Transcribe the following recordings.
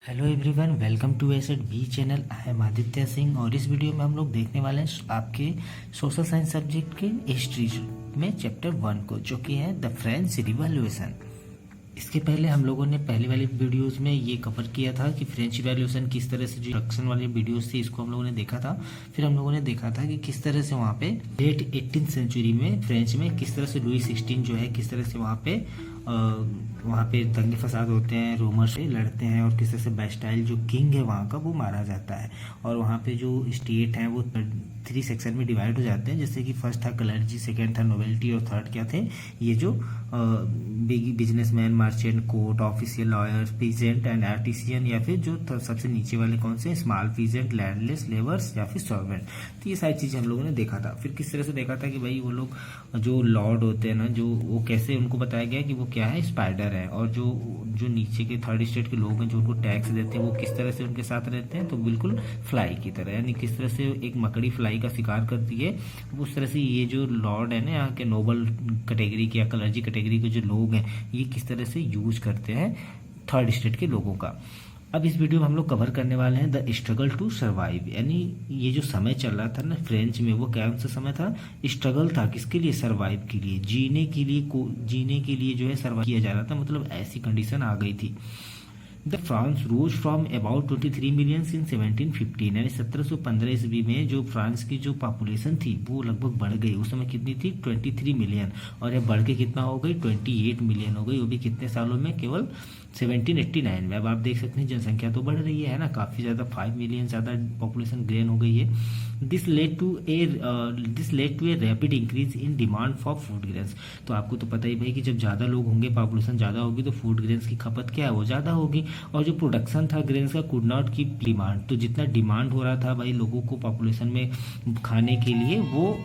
Hello everyone, welcome to asset B channel. I am Aditya Singh और इस video में हम लोग देखने वाले हैं आपके सोशल साइंस सब्जेक्ट के हिस्ट्री में चैप्टर 1 को, जो कि है द फ्रेंच रिवॉल्यूशन। इसके पहले हम लोगों ने पहले वाली वीडियोस में ये कवर किया था कि फ्रेंच रिवॉल्यूशन किस तरह से, जो इंट्रोडक्शन वाली वीडियोस थी इसको हम लोगों ने देखा था। फिर हम लोगों ने देखा था कि किस तरह से वहाँ पे लेट 18th सेंचुरी में फ्रेंच में किस तरह से लुई 16 जो है किस तरह से वहाँ पे दंगे फसाद होते हैं, रोमर से लड़ते हैं और किस तरह से बैस्टाइल जो किंग है वहाँ का वो मारा जाता है। और वहाँ पे जो स्टेट हैं वो 3 सेक्शन में डिवाइड हो जाते हैं, जैसे कि फर्स्ट था क्लर्जी, सेकेंड था नोवेल्टी और थर्ड क्या थे, ये जो businessman, merchant, court, official, lawyers, peasant and artisan, या फिर जो सबसे नीचे वाले कौन से, स्मॉल पीजेंट, लैंडलेस, लेबर्स या फिर सर्वेंट। तो ये सारी चीज़ें हम लोगों ने देखा था। फिर किस तरह से देखा था कि भाई वो लोग जो लॉर्ड होते हैं ना, जो वो कैसे उनको बताया गया कि वो क्या है, स्पाइडर है। और जो नीचे के थर्ड स्टेट के लोग हैं जो उनको टैक्स देते हैं वो किस तरह से उनके साथ रहते हैं, तो बिल्कुल फ्लाई की तरह, यानी किस तरह से एक मकड़ी फ्लाई का शिकार करती है उस तरह से ये जो लॉर्ड है ना, यहाँ के नोबल कैटेगरी के या क्लर्जी कैटेगरी के जो लोग हैं ये किस तरह से यूज करते हैं थर्ड स्टेट के लोगों का। अब इस वीडियो में हम लोग कवर करने वाले हैं द स्ट्रगल टू सर्वाइव, यानी ये जो समय चल रहा था ना फ्रेंच में, वो कौन सा समय था, स्ट्रगल था। किसके लिए? सर्वाइव के लिए, जीने के लिए जो है सर्वाइव किया जा रहा था, मतलब ऐसी कंडीशन आ गई थी। The France rose from about 23 million in 1715, यानी 1715 ईस्वी में जो फ्रांस की जो पॉपुलेशन थी वो लगभग बढ़ गई। उस समय कितनी थी? 23 मिलियन, और ये बढ़ के कितना हो गई? 28 मिलियन हो गई, वो भी कितने सालों में? केवल 1789 में। अब आप देख सकते हैं जनसंख्या तो बढ़ रही है ना, काफ़ी ज़्यादा, 5 मिलियन ज़्यादा पॉपुलेशन गेन हो गई है। This led to a rapid increase in demand for food grains. तो आपको तो पता ही भाई कि जब ज़्यादा लोग होंगे, पॉपुलेशन ज़्यादा होगी, तो फूड ग्रेन्स की खपत क्या है, वो ज़्यादा होगी। और जो प्रोडक्शन था ग्रेन्स का कुड नॉट कीप डिमांड, तो जितना डिमांड हो रहा था भाई लोगों को पॉपुलेशन में खाने के लिए, वो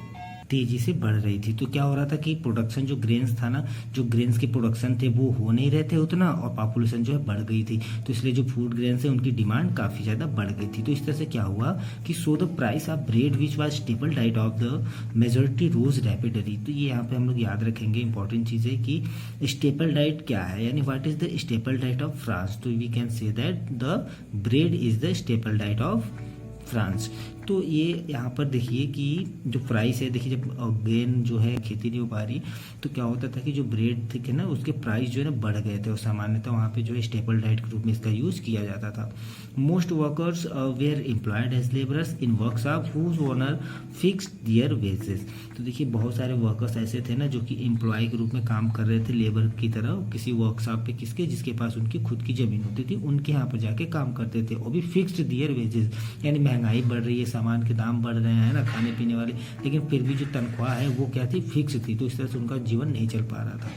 तेजी से बढ़ रही थी। तो क्या हो रहा था कि प्रोडक्शन जो ग्रेन्स था ना, जो ग्रेन्स के प्रोडक्शन थे वो हो नहीं रहे थे उतना, और पॉपुलेशन जो है बढ़ गई थी। तो इसलिए जो फूड ग्रेन्स है उनकी डिमांड काफ़ी ज़्यादा बढ़ गई थी। तो इस तरह से क्या हुआ कि so the price of bread which was staple diet of the majority rose rapidly. तो ये यहाँ पे हम लोग याद रखेंगे, इंपॉर्टेंट चीज़ है कि स्टेपल डाइट क्या है, यानी what is the staple diet of France. तो we can say that the bread is the staple diet of France. तो ये यहाँ पर देखिए कि जो प्राइस है, देखिए जब ग्रेन जो है खेती नहीं हो पा रही, तो क्या होता था कि जो ब्रेड थे ना उसके प्राइस जो है ना बढ़ गए थे, और सामान्यतः वहाँ पे जो है स्टेपल डाइट के रूप में इसका यूज किया जाता था। Most workers were employed as labourers in workshop whose owner fixed their wages. तो देखिए बहुत सारे वर्कर्स ऐसे थे ना जो कि एम्प्लॉय के रूप में काम कर रहे थे, लेबर की तरह, किसी वर्कशॉप पे, किसके, जिसके पास उनकी खुद की जमीन होती थी, उनके यहाँ पर जाके काम करते थे, वो भी फिक्स्ड देयर वेजेस। यानी महंगाई बढ़ रही है, सामान के दाम बढ़ रहे हैं ना, खाने पीने वाले, लेकिन फिर भी जो तनख्वाह है वो क्या थी, फिक्स थी। तो इस तरह से उनका जीवन नहीं चल पा रहा था।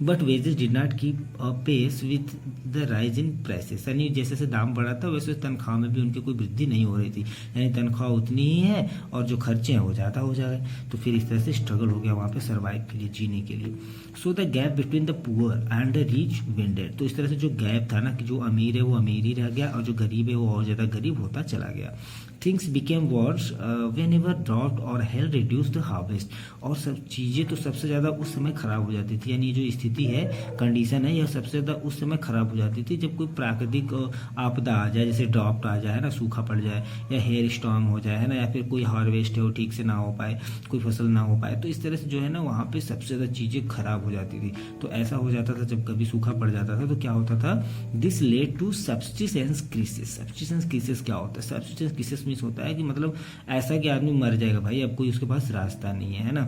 But wages did not keep pace with the rise in prices, यानी जैसे जैसे दाम बढ़ा था वैसे तनख्वाह में भी उनकी कोई वृद्धि नहीं हो रही थी, यानी तनख्वाह उतनी ही है और जो खर्चे हैं वो ज़्यादा हो जाए। तो फिर इस तरह से स्ट्रगल हो गया वहाँ पे सर्वाइव के लिए, जीने के लिए। So the gap between the poor and the rich widened. तो इस तरह से जो गैप था ना, कि जो अमीर है वो अमीर ही रह गया और जो गरीब है वो और ज़्यादा गरीब होता चला गया। Things became worse whenever drought और हेल रिड्यूस द हार्वेस्ट। और सब चीज़ें तो सबसे ज़्यादा उस समय खराब हो जाती थी, यानी जो स्थिति है, कंडीशन है, यह सबसे ज़्यादा उस समय खराब हो जाती थी जब कोई प्राकृतिक आपदा आ जाए, जैसे ड्रॉट आ जाए ना, सूखा पड़ जाए, या हेयर स्टॉर्म हो जाए, है ना, या फिर कोई हार्वेस्ट है वो ठीक से ना हो पाए, कोई फसल ना हो पाए। तो इस तरह से जो है ना वहाँ पे सबसे ज़्यादा चीज़ें खराब हो जाती थी। तो ऐसा हो जाता था जब कभी सूखा पड़ जाता था तो क्या होता था, this led to subsistence crisis. Subsistence crisis क्या होता है? सब्सिस्टेंस क्राइसिस मीन्स होता है कि मतलब ऐसा कि आदमी मर जाएगा भाई, अब कोई उसके पास रास्ता नहीं है ना।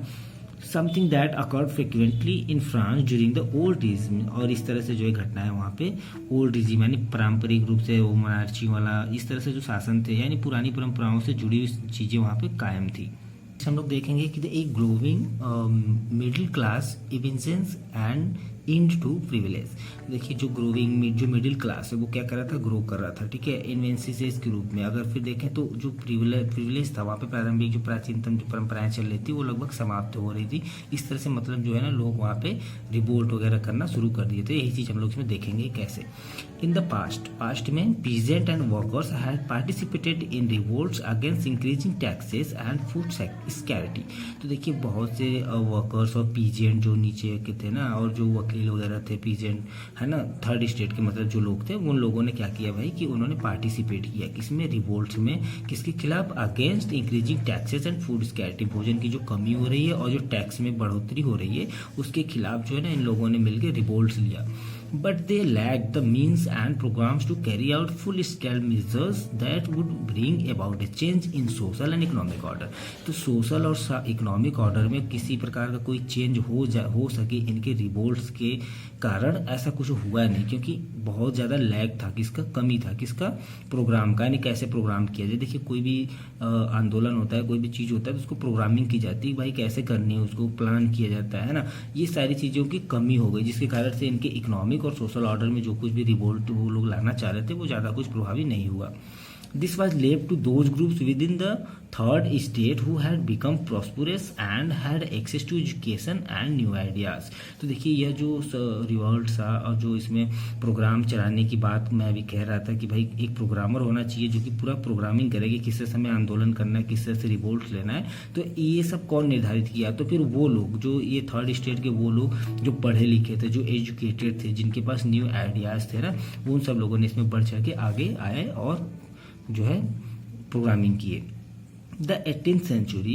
Something that occurred frequently in France during the old regime. और इस तरह से जो है घटना है वहाँ पे ओल्ड रिजीम, यानी पारंपरिक रूप से वो मोनार्ची वाला, इस तरह से जो शासन थे, यानी पुरानी परंपराओं से जुड़ी हुई चीज़ें वहाँ पे कायम थी। हम लोग देखेंगे कि एक growing middle class evinces and end to privilege. देखिए जो ग्रोविंग, जो मिडिल क्लास है वो क्या कर रहा था, ग्रो कर रहा था, ठीक है, इन्वेंसिस के रूप में। अगर फिर देखें तो जो प्रिविलेज था वहाँ पे प्रारंभिक जो प्राचीनतम जो परंपराएं चल रही थी वो लगभग समाप्त हो रही थी। इस तरह से मतलब जो है ना लोग वहाँ पे रिवोल्ट वगैरह करना शुरू कर दिए थे। यही चीज़ हम लोग इसमें देखेंगे कैसे। इन द पास्ट में peasant and workers had participated in revolts against increasing taxes and food scarcity. तो देखिए बहुत से वर्कर्स और पीजेंट जो नीचे के थे ना, और जो जेंटिल वगैरह थे, पीजेंट है ना, थर्ड स्टेट के मतलब जो लोग थे, उन लोगों ने क्या किया भाई कि उन्होंने पार्टिसिपेट किया किसमें, रिवोल्ट में। किसके खिलाफ? Against increasing taxes and food scarcity, भोजन की जो कमी हो रही है और जो टैक्स में बढ़ोतरी हो रही है उसके खिलाफ जो है ना इन लोगों ने मिलकर रिवोल्ट लिया। But they lacked the means and programs to carry out full-scale measures that would bring about a change in social and economic order। तो सोशल और इकोनॉमिक ऑर्डर में किसी प्रकार का कोई चेंज हो सके इनके रिवोल्ट्स के कारण, ऐसा कुछ हुआ नहीं, क्योंकि बहुत ज़्यादा लैग था, किसका? कमी था, किसका? प्रोग्राम का। यानी कैसे प्रोग्राम किया जाए। देखिए कोई भी आंदोलन होता है, कोई भी चीज़ होता है तो उसको प्रोग्रामिंग की जाती है, भाई कैसे करनी है उसको प्लान किया जाता है ना। ये सारी चीज़ों की कमी हो गई जिसके कारण से इनके इकोनॉमिक और सोशल ऑर्डर में जो कुछ भी रिवोल्ट वो लोग लाना चाह रहे थे वो ज़्यादा कुछ प्रभावी नहीं हुआ। This was left to those groups within the third state who had become prosperous and had access to education and new ideas। तो देखिए यह जो रिवॉल्ट था और जो इसमें प्रोग्राम चलाने की बात मैं अभी कह रहा था कि भाई एक प्रोग्रामर होना चाहिए जो कि पूरा प्रोग्रामिंग करेगी, किस तरह से हमें आंदोलन करना है, किस तरह से रिवोल्ट लेना है। तो ये सब कौन निर्धारित किया? तो फिर वो लोग जो ये थर्ड स्टेट के वो लोग जो पढ़े लिखे थे, जो एजुकेटेड थे, जिनके पास न्यू आइडियाज थे ना, उन सब लोगों ने इसमें बढ़ चढ़ के आगे आए और जो है प्रोग्रामिंग किए। The 18th century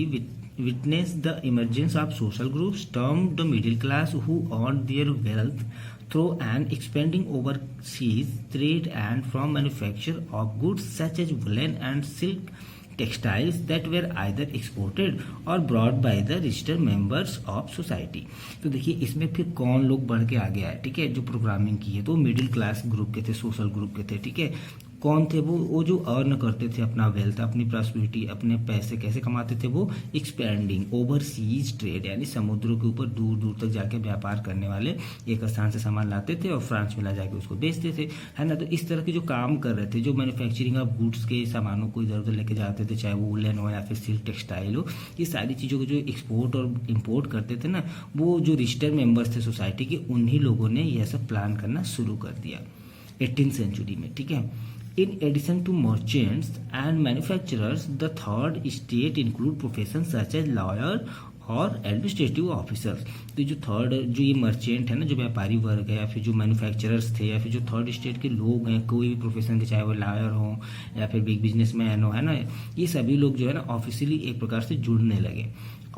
witnessed the emergence of social groups termed the middle class who earned their wealth through an expanding overseas trade and from manufacture of goods such as woolen and silk textiles that were either exported or brought by the registered members of society। तो देखिए इसमें फिर कौन लोग बढ़ के आगे आए, ठीक है, जो प्रोग्रामिंग की है तो मिडिल क्लास ग्रुप के थे, सोशल ग्रुप के थे, ठीक है। कौन थे वो जो अर्न करते थे अपना वेल्थ, अपनी प्रॉस्पेरिटी, अपने पैसे कैसे कमाते थे वो? एक्सपेंडिंग ओवरसीज ट्रेड, यानी समुद्रों के ऊपर दूर दूर तक जाके व्यापार करने वाले एक स्थान से सामान लाते थे और फ्रांस में ला जाके उसको बेचते थे, है ना। तो इस तरह के जो काम कर रहे थे, जो मैन्युफैक्चरिंग ऑफ गुड्स के सामानों को इधर उधर लेके जाते थे, चाहे वो वुलन हो या फिर सिल्क टेक्सटाइल हो, ये सारी चीज़ों को जो एक्सपोर्ट और इम्पोर्ट करते थे ना, वो जो रजिस्टर्ड मेंबर्स थे सोसाइटी के, उन्हीं लोगों ने यह सब प्लान करना शुरू कर दिया 18th सेंचुरी में, ठीक है। In addition to merchants and manufacturers, the third state include professions such as lawyer और एडमिनिस्ट्रेटिव ऑफिसर्स। तो जो थर्ड जो ये मर्चेंट है ना, जो व्यापारी वर्ग है, या फिर जो मैन्युफैक्चरर्स थे, या फिर जो थर्ड स्टेट के लोग हैं, कोई भी प्रोफेशन के, चाहे वो लॉयर हो या फिर बिग बिजनेसमैन हो, है ना, ये सभी लोग जो है ना ऑफिशियली एक प्रकार से जुड़ने लगे।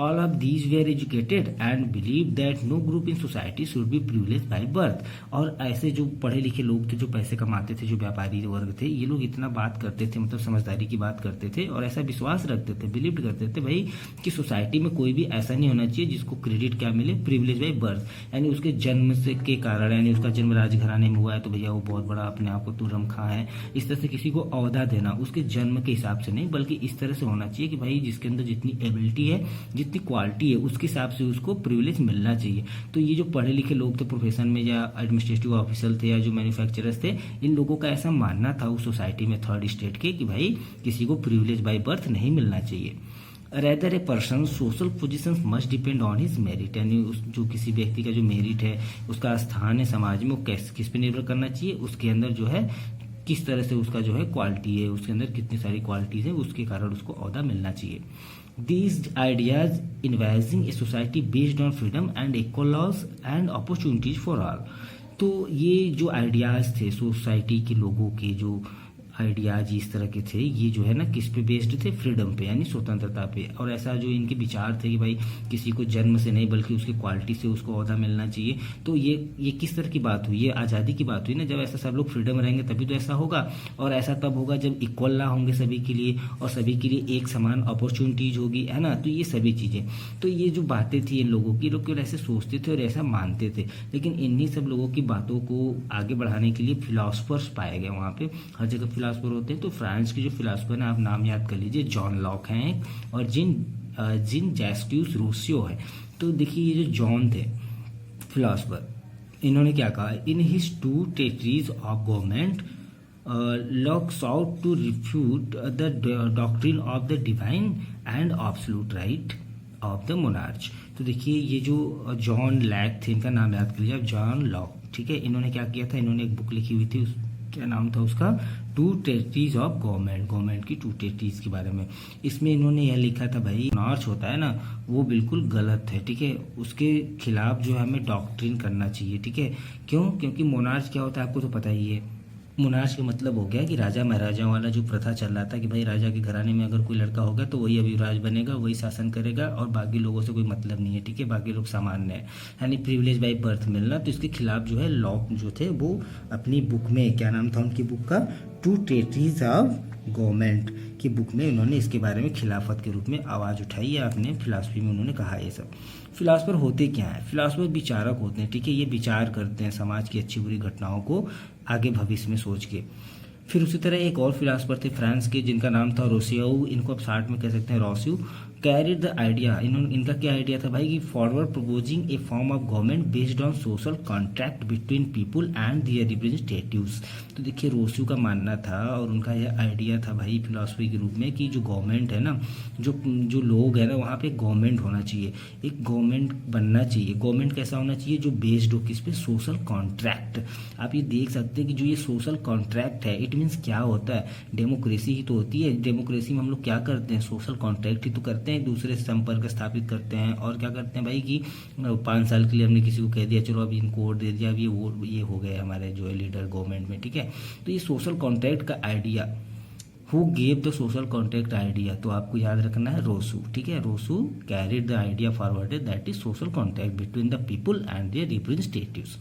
All of these were educated and believed that no group in society should be privileged by birth। और ऐसे जो पढ़े लिखे लोग थे, जो पैसे कमाते थे, जो व्यापारी वर्ग थे, ये लोग इतना बात करते थे, मतलब समझदारी की बात करते थे और ऐसा विश्वास रखते थे, बिलीव करते थे भाई कि सोसाइटी में कोई भी ऐसा नहीं होना चाहिए जिसको क्रेडिट क्या मिले, प्रिविलेज बाय बर्थ, यानी उसके जन्म से के कारण, यानी उसका जन्म राजघराने में हुआ है तो भैया वो बहुत बड़ा अपने आप को तुरम खा है। इस तरह से किसी को ओहदा देना उसके जन्म के हिसाब से नहीं, बल्कि इस तरह से होना चाहिए कि भाई जिसके अंदर जितनी एबिलिटी है, जितनी क्वालिटी है, उसके हिसाब से उसको प्रिविलेज मिलना चाहिए। तो ये जो पढ़े लिखे लोग थे प्रोफेशन में, या एडमिनिस्ट्रेटिव ऑफिसर थे, या जो मैन्युफैक्चरर्स थे, इन लोगों का ऐसा मानना था उस सोसाइटी में थर्ड स्टेट के कि भाई किसी को प्रिविलेज बाय बर्थ नहीं मिलना चाहिए। Rather a person social position must depend on his merit, यानी जो किसी व्यक्ति का जो मेरिट है, उसका स्थान है समाज में, वो किस पे निर्भर करना चाहिए, उसके अंदर जो है किस तरह से उसका जो है क्वालिटी है, उसके अंदर कितनी सारी क्वालिटीज है, उसके कारण उसको ओहदा मिलना चाहिए। These ideas envisaging a society based on freedom and equal laws and opportunities for all। तो ये जो आइडियाज़ थे सोसाइटी के लोगों के, जो आइडियाज इस तरह के थे, ये जो है ना किस पे बेस्ड थे, फ्रीडम पे, यानी स्वतंत्रता पे। और ऐसा जो इनके विचार थे कि भाई किसी को जन्म से नहीं बल्कि उसकी क्वालिटी से उसको ओहदा मिलना चाहिए। तो ये किस तरह की बात हुई, ये आज़ादी की बात हुई ना। जब ऐसा सब लोग फ्रीडम रहेंगे तभी तो ऐसा होगा, और ऐसा तब होगा जब इक्वल ला होंगे सभी के लिए और सभी के लिए एक समान अपॉर्चुनिटीज होगी, है ना। तो ये सभी चीज़ें, तो ये जो बातें थी इन लोगों की, लोग केवल ऐसे सोचते थे और ऐसा मानते थे। लेकिन इन्हीं सब लोगों की बातों को आगे बढ़ाने के लिए फिलोसफर्स पाए गए वहाँ पे, हर जगह फिलोसफर होते हैं। तो फ्रांस के जो फिलोसफर हैं, आप नाम याद कर लीजिए, जॉन लॉक हैं और जिन जैक्यूस रूसियो है। तो देखिए ये जो जॉन थे फिलोसफर, इन्होंने क्या कहा, in his two treatises of government Locke sought to refute the doctrine of the divine and absolute right of the monarch. तो देखिए ये जो जॉन लॉक थे, इनका नाम याद कर लीजिए आप, जॉन लॉक, ठीक है। इन्होंने क्या किया था, इन्होंने एक बुक लिखी हुई थी, क्या नाम था उसका, टू टेरिटरीज ऑफ गवर्नमेंट की टू टेरिटरीज के बारे में। इसमें इन्होंने यह लिखा था भाई मोनार्च होता है ना वो बिल्कुल गलत है, ठीक है, उसके खिलाफ जो है हमें डॉक्ट्रिन करना चाहिए, ठीक है। क्यों? क्योंकि मोनार्च क्या होता है आपको तो पता ही है। मोनार्च का मतलब हो गया कि राजा महाराजा वाला जो प्रथा चल रहा था कि भाई राजा के घराने में अगर कोई लड़का होगा तो वही अभिराज बनेगा, वही शासन करेगा और बाकी लोगों से कोई मतलब नहीं है, ठीक है, बाकी लोग सामान्य है, यानी प्रिविलेज बाई बर्थ मिलना। तो इसके खिलाफ जो है लॉक जो थे वो अपनी बुक में, क्या नाम था उनकी बुक का, टू टेरिटरीज ऑफ गवर्नमेंट की बुक में उन्होंने इसके बारे में खिलाफत के रूप में आवाज़ उठाई या अपने फिलासफी में उन्होंने कहा ये सब। फिलासफर होते क्या हैं? फिलासफर विचारक होते हैं, ठीक है, ये विचार करते हैं समाज की अच्छी बुरी घटनाओं को आगे भविष्य में सोच के। फिर उसी तरह एक और फिलासफर थे फ्रांस के जिनका नाम था रोसियो, इनको आप शार्ट में कह सकते हैं रोसियो। कैरिड द आइडिया, इनका क्या आइडिया था भाई कि forward proposing a form of government based on social contract between people and their representatives. तो देखिए रोसियो का मानना था और उनका यह आइडिया था भाई फिलासफी के रूप में कि जो गवर्नमेंट है ना, जो लोग है ना वहाँ पे गवर्नमेंट होना चाहिए, एक गवर्नमेंट बनना चाहिए। गवर्नमेंट कैसा होना चाहिए? जो बेस्ड हो किस पे? Social contract. आप ये देख सकते हैं कि जो ये सोशल कॉन्ट्रैक्ट है इट मीन्स क्या होता है? डेमोक्रेसी ही तो होती है। डेमोक्रेसी में हम लोग क्या करते हैं? सोशल कॉन्ट्रैक्ट ही तो करते हैं, एक दूसरे से संपर्क स्थापित करते हैं। और क्या करते हैं भाई कि 5 साल के लिए हमने किसी को कह दिया चलो अब इनको वोट दे दिया, अब ये हो गए हमारे जो है लीडर गवर्नमेंट में, ठीक है। तो ये सोशल कॉन्ट्रैक्ट का idea, who gave the social contract idea, तो आपको याद रखना है रोसू, ठीक है। Rousseau carried the idea forwarded that is social contract between the people and their representatives.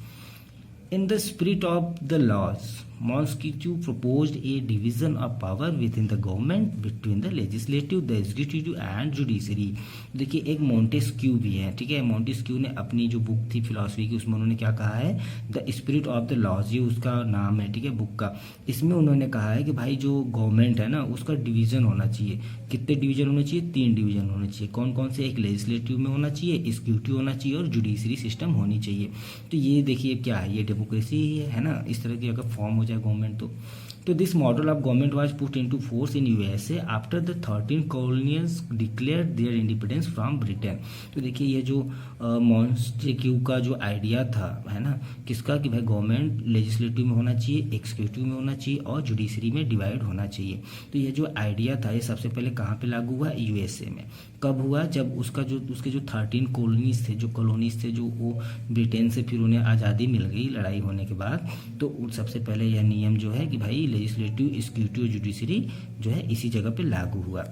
In the spirit of the laws, Montesquieu proposed a division of power within the government between the legislative, the executive and judiciary। देखिए एक Montesquieu भी है, ठीक है। Montesquieu ने अपनी जो book थी फिलॉसफी की उसमें उन्होंने क्या कहा है? The spirit of the laws, ये उसका नाम है, ठीक है, बुक का। इसमें उन्होंने कहा है कि भाई जो गवर्नमेंट है ना उसका डिवीजन होना चाहिए। कितने डिवीजन होने चाहिए? 3 डिवीजन होने चाहिए। कौन कौन से? एक लेजिस्लेटिव में होना चाहिए, एग्जीक्यूटिव होना चाहिए और जुडिशरी सिस्टम होनी चाहिए। तो ये देखिए क्या है, ये डेमोक्रेसी ही है ना। इस तरह की अगर फॉर्म हो जाए गवर्नमेंट तो this model of government was put into force in USA after the 13 colonials declared their independence from Britain. तो देखिए ये जो मॉन्टेस्क्यू का जो आइडिया था है ना किसका, कि भाई गवर्नमेंट लेजिस्लेटिव में होना चाहिए, एग्जीक्यूटिव में होना चाहिए और जुडिशरी में डिवाइड होना चाहिए। तो ये जो आइडिया था ये सबसे पहले कहाँ पे लागू हुआ? यूएसए में। कब हुआ? जब उसके जो 13 कॉलोनीज थे, जो वो ब्रिटेन से फिर उन्हें आज़ादी मिल गई लड़ाई होने के बाद। तो सबसे पहले यह नियम जो है कि भाई लेजिस्लेटिव, एग्जीक्यूटिव, जुडिशरी जो है इसी जगह पे लागू हुआ।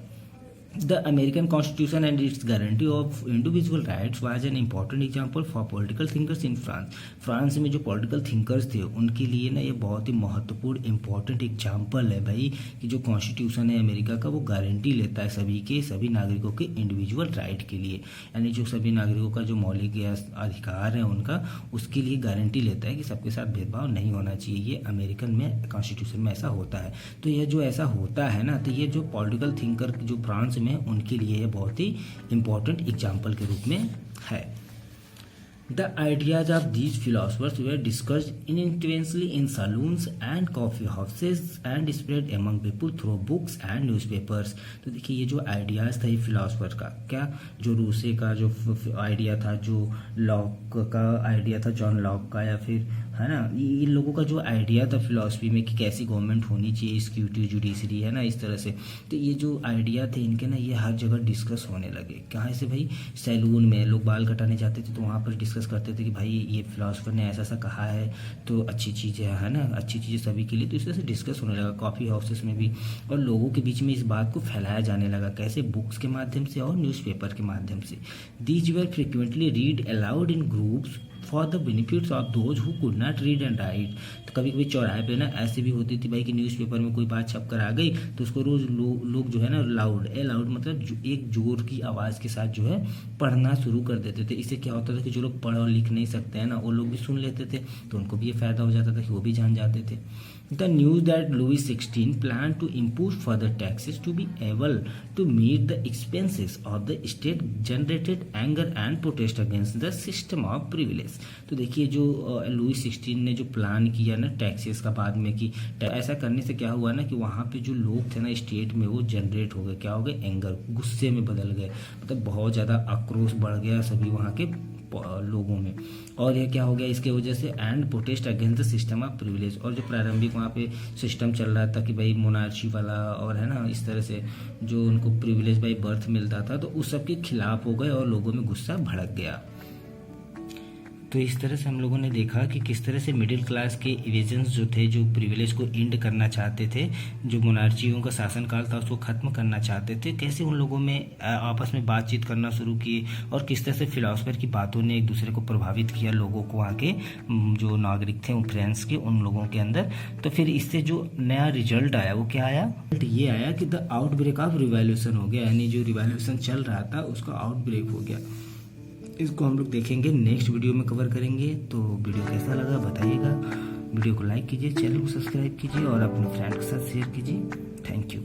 The American Constitution and its guarantee of individual rights was an important example for political thinkers in France। France में जो पॉलिटिकल थिंकर्स थे उनके लिए ना ये बहुत ही महत्वपूर्ण इम्पोर्टेंट एग्जाम्पल है भाई कि जो कॉन्स्टिट्यूशन है अमेरिका का वो गारंटी लेता है सभी नागरिकों के इंडिविजुअल राइट के लिए, यानी जो सभी नागरिकों का जो मौलिक अधिकार है उनका उसके लिए गारंटी लेता है कि सबके साथ भेदभाव नहीं होना चाहिए। ये अमेरिकन में कॉन्स्टिट्यूशन में ऐसा होता है। तो ये जो ऐसा होता है ना, तो ये जो पॉलिटिकल थिंकर जो फ्रांस में उनके लिए ये बहुत ही इंपॉर्टेंट एग्जाम्पल के रूप में है। The ideas of these philosophers were discussed intensely in saloons and coffee houses and spread among people through books and newspapers। तो देखिए ये जो आइडियाज़ था ये फिलोसफर का, क्या जो रूसे का जो आइडिया था, जो लॉक का आइडिया था, जॉन लॉक का, या फिर है ना इन लोगों का जो आइडिया था फिलॉसफी में कि कैसी गवर्नमेंट होनी चाहिए, एग्जीक्यूटिव, जुडिशरी, है ना, इस तरह से। तो ये जो आइडिया थे इनके ना ये हर जगह डिस्कस होने लगे। कहाँ से भाई? सैलून में लोग बाल कटाने जाते थे तो वहाँ पर डिस्कस करते थे कि भाई ये फिलोसफर ने ऐसा ऐसा कहा है तो अच्छी चीज़ है ना, अच्छी चीज़ें सभी के लिए। तो इस तरह से डिस्कस होने लगा कॉफ़ी हाउसेस में भी, और लोगों के बीच में इस बात को फैलाया जाने लगा। कैसे? बुक्स के माध्यम से और न्यूज़पेपर के माध्यम से। These were frequently read allowed in groups for the benefits of those who could not read and right. तो कभी कभी चौराहे पे ना ऐसे भी होती थी भाई कि न्यूज़पेपर में कोई बात छप कर आ गई तो उसको रोज लोग जो है ना लाउड मतलब एक जोर की आवाज़ के साथ जो है पढ़ना शुरू कर देते थे। इससे क्या होता था कि जो लोग पढ़ और लिख नहीं सकते हैं ना वो लोग भी सुन लेते थे, तो उनको भी ये फायदा हो जाता था कि वो भी जान जाते थे। The news that Louis XVI planned to impose further taxes to be able to meet the expenses of the state generated anger and protest against the system of privilege। तो देखिए जो लुई 16 ने जो प्लान किया ना taxes का बाद में कि ऐसा करने से क्या हुआ ना कि वहाँ पे जो लोग थे ना स्टेट में वो जनरेट हो गए, क्या हो गए? एंगर, गुस्से में बदल गए, मतलब बहुत ज़्यादा आक्रोश बढ़ गया सभी वहाँ के लोगों में। और ये क्या हो गया इसके वजह से, and protest against the system of privilege. और जो प्रारंभिक वहाँ पे सिस्टम चल रहा था कि भाई मोनार्ची वाला और है ना इस तरह से जो उनको प्रिविलेज बाई बर्थ मिलता था, तो उस सब के खिलाफ हो गए और लोगों में गुस्सा भड़क गया। तो इस तरह से हम लोगों ने देखा कि किस तरह से मिडिल क्लास के इवेजन्स जो थे, जो प्रिविलेज को एंड करना चाहते थे, जो मोनार्चियों का शासनकाल था उसको खत्म करना चाहते थे, कैसे उन लोगों में आपस में बातचीत करना शुरू किए और किस तरह से फिलोसफर की बातों ने एक दूसरे को प्रभावित किया, लोगों को आके जो नागरिक थे फ्रांस के उन लोगों के अंदर। तो फिर इससे जो नया रिजल्ट आया वो क्या आया, ये आया कि द आउटब्रेक ऑफ रिवॉल्यूशन हो गया, यानी जो रिवॉल्यूशन चल रहा था उसका आउटब्रेक हो गया। इसको हम लोग देखेंगे, नेक्स्ट वीडियो में कवर करेंगे। तो वीडियो कैसा लगा बताइएगा, वीडियो को लाइक कीजिए, चैनल को सब्सक्राइब कीजिए और अपने फ्रेंड के साथ शेयर कीजिए। Thank you.